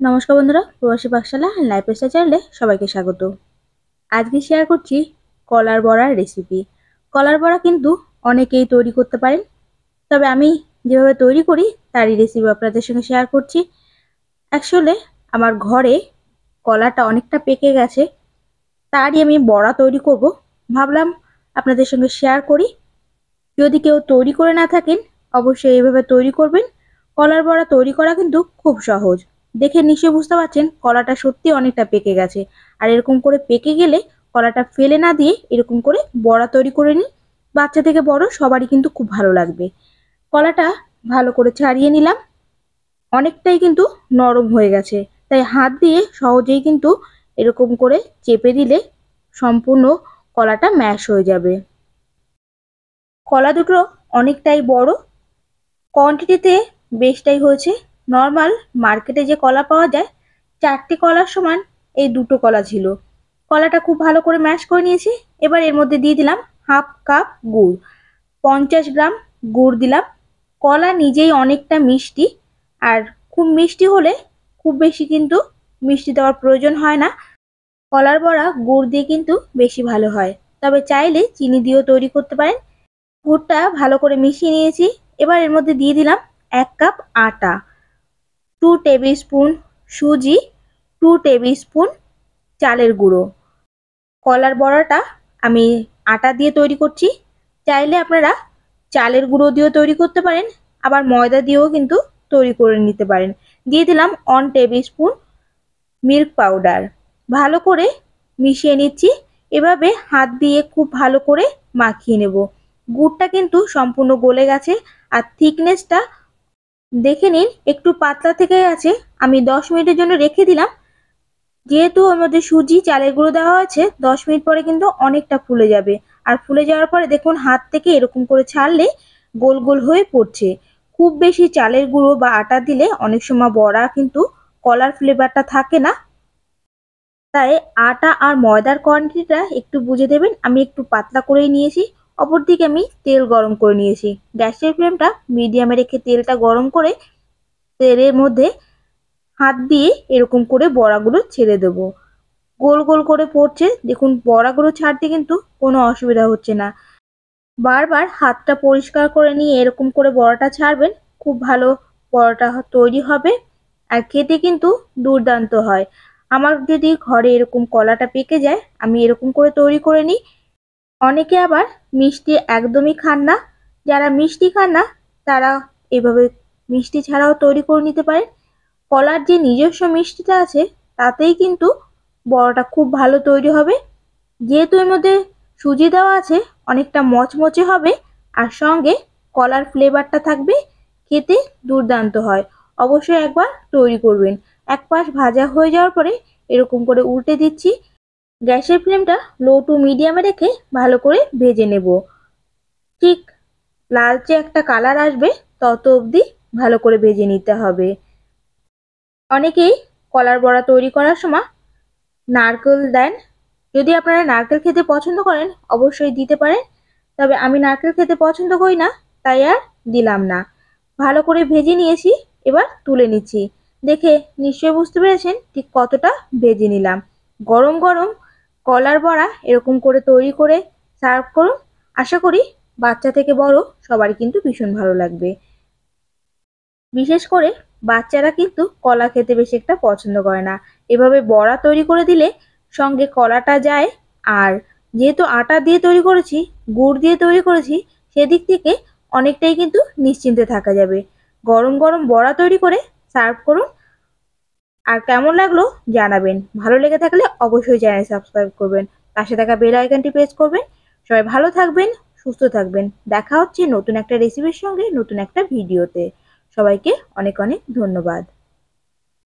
নমস্কার বন্ধুরা, প্রবাসী পাকশালা লাইফ স্টাইল চ্যানেলে সবাইকে স্বাগত। আজকে শেয়ার করছি কলার বড়ার রেসিপি। কলার বড়া কিন্তু অনেকেই তৈরি করতে পারেন, তবে আমি যেভাবে তৈরি করি তারই রেসিপি আপনাদের সঙ্গে শেয়ার করছি। অ্যাকচুয়ালি আমার ঘরে কলাটা অনেকটা পেকে গেছে, তারই আমি বড়া তৈরি করব ভাবলাম আপনাদের সঙ্গে শেয়ার করি। যদি কেউ তৈরি করে না থাকেন অবশ্যই এইভাবে তৈরি করবেন। কলার বড়া তৈরি করা কিন্তু খুব সহজ। দেখে নিশ্চয়ই বুঝতে পারছেন কলাটা সত্যি অনেকটা পেকে গেছে। আর এরকম করে পেকে গেলে কলাটা ফেলে না দিয়ে এরকম করে বড়া তৈরি করে নিন। বাচ্চা থেকে বড় সবারই কিন্তু খুব ভালো লাগবে। কলাটা ভালো করে ছাড়িয়ে নিলাম, অনেকটাই কিন্তু নরম হয়ে গেছে, তাই হাত দিয়ে সহজেই কিন্তু এরকম করে চেপে দিলে সম্পূর্ণ কলাটা ম্যাশ হয়ে যাবে। কলা দুটো অনেকটাই বড়, কোয়ান্টিটিতে বেশটাই হয়েছে। নর্মাল মার্কেটে যে কলা পাওয়া যায় 4টি কলার সমান এই দুটো কলা ছিল। কলাটা খুব ভালো করে ম্যাশ করে নিয়েছি। এবার এর মধ্যে দিয়ে দিলাম হাফ কাপ গুড়, 50 গ্রাম গুড় দিলাম। কলা নিজেই অনেকটা মিষ্টি, আর খুব মিষ্টি হলে খুব বেশি কিন্তু মিষ্টি দেওয়ার প্রয়োজন হয় না। কলার বড়া গুড় দিয়ে কিন্তু বেশি ভালো হয়, তবে চাইলে চিনি দিয়েও তৈরি করতে পারেন। গুড়টা ভালো করে মিশিয়ে নিয়েছি। এবার এর মধ্যে দিয়ে দিলাম 1 কাপ আটা, 2 টেবিল স্পুন সুজি, 2 টেবিল স্পুন চালের গুঁড়ো। কলার বড়াটা আমি আটা দিয়ে তৈরি করছি, চাইলে আপনারা চালের গুঁড়ো দিয়েও তৈরি করতে পারেন, আবার ময়দা দিয়েও কিন্তু তৈরি করে নিতে পারেন। দিয়ে দিলাম 1 টেবিল স্পুন মিল্ক পাউডার। ভালো করে মিশিয়ে নিচ্ছি। এভাবে হাত দিয়ে খুব ভালো করে মাখিয়ে নেব। গুড়টা কিন্তু সম্পূর্ণ গলে গেছে, আর থিকনেসটা দেখে নিন একটু পাতলা থেকে গেছে। আমি 10 মিনিটের জন্য রেখে দিলাম। যেহেতু ওর মধ্যে সুজি চালের গুঁড়ো দেওয়া আছে, 10 মিনিট পরে কিন্তু অনেকটা ফুলে যাবে। আর ফুলে যাওয়ার পরে দেখুন হাত থেকে এরকম করে ছাড়লে গোল গোল হয়ে পড়ছে। খুব বেশি চালের গুঁড়ো বা আটা দিলে অনেক সময় বড়া কিন্তু কলার ফ্লেভারটা থাকে না, তাই আটা আর ময়দার কোয়ান্টিটিটা একটু বুঝে দেবেন। আমি একটু পাতলা করেই নিয়েছি। অপরদিকে আমি তেল গরম করে নিয়েছি। গ্যাসের ফ্লেমটা মিডিয়ামে রেখে তেলটা গরম করে তেলের মধ্যে হাত দিয়ে এরকম করে বড়াগুলো ছেড়ে দেব। গোল গোল করে পড়ছে, দেখুন বড়াগুলো ছাড়তে কিন্তু কোনো অসুবিধা হচ্ছে না। বারবার হাতটা পরিষ্কার করে নিয়ে এরকম করে বড়াটা ছাড়বেন, খুব ভালো বড়াটা তৈরি হবে। আর খেতে কিন্তু দুর্দান্ত হয়। আমার যদি ঘরে এরকম কলাটা পেকে যায় আমি এরকম করে তৈরি করে নিই। অনেকে আবার মিষ্টি একদমই খান না, যারা মিষ্টি খান না তারা এভাবে মিষ্টি ছাড়াও তৈরি করে নিতে পারেন। কলার যে নিজস্ব মিষ্টিটা আছে তাতেই কিন্তু বড়াটা খুব ভালো তৈরি হবে। যেহেতু এর মধ্যে সুজি দেওয়া আছে অনেকটা মচমচে হবে, আর সঙ্গে কলার ফ্লেভারটা থাকবে, খেতে দুর্দান্ত হয়। অবশ্যই একবার তৈরি করবেন। এক পাশ ভাজা হয়ে যাওয়ার পরে এরকম করে উল্টে দিচ্ছি। গ্যাসের ফ্লেমটা লো টু মিডিয়ামে রেখে ভালো করে ভেজে নেব। ঠিক লালচে একটা কালার আসবে তত অবধি ভালো করে ভেজে নিতে হবে। অনেকেই কলার বড়া তৈরি করার সময় নারকেল দেন। যদি আপনারা নারকেল খেতে পছন্দ করেন অবশ্যই দিতে পারেন, তবে আমি নারকেল খেতে পছন্দ করি না, তাই আর দিলাম না। ভালো করে ভেজে নিয়েছি, এবার তুলে নিচ্ছি। দেখে নিশ্চয়ই বুঝতে পেরেছেন ঠিক কতটা ভেজে নিলাম। গরম গরম কলার বড়া এরকম করে তৈরি করে সার্ভ করুন। আশা করি বাচ্চা থেকে বড় সবারই কিন্তু ভীষণ ভালো লাগবে। বিশেষ করে বাচ্চারা কিন্তু কলা খেতে বেশি একটা পছন্দ করে না। এভাবে বড়া তৈরি করে দিলে সঙ্গে কলাটা যায়। আর যেহেতু আটা দিয়ে তৈরি করেছি, গুড় দিয়ে তৈরি করেছি, সেদিক থেকে অনেকটাই কিন্তু নিশ্চিন্তে থাকা যাবে। গরম গরম বড়া তৈরি করে সার্ভ করুন। আর কেমন লাগলো জানাবেন। ভালো লেগে থাকলে অবশ্যই চ্যানেল সাবস্ক্রাইব করবেন, পাশে থাকা বেল আইকনটি প্রেস করবেন। সবাই ভালো থাকবেন, সুস্থ থাকবেন। দেখা হচ্ছে নতুন একটা রেসিপির সঙ্গে নতুন একটা ভিডিওতে। সবাইকে অনেক অনেক ধন্যবাদ।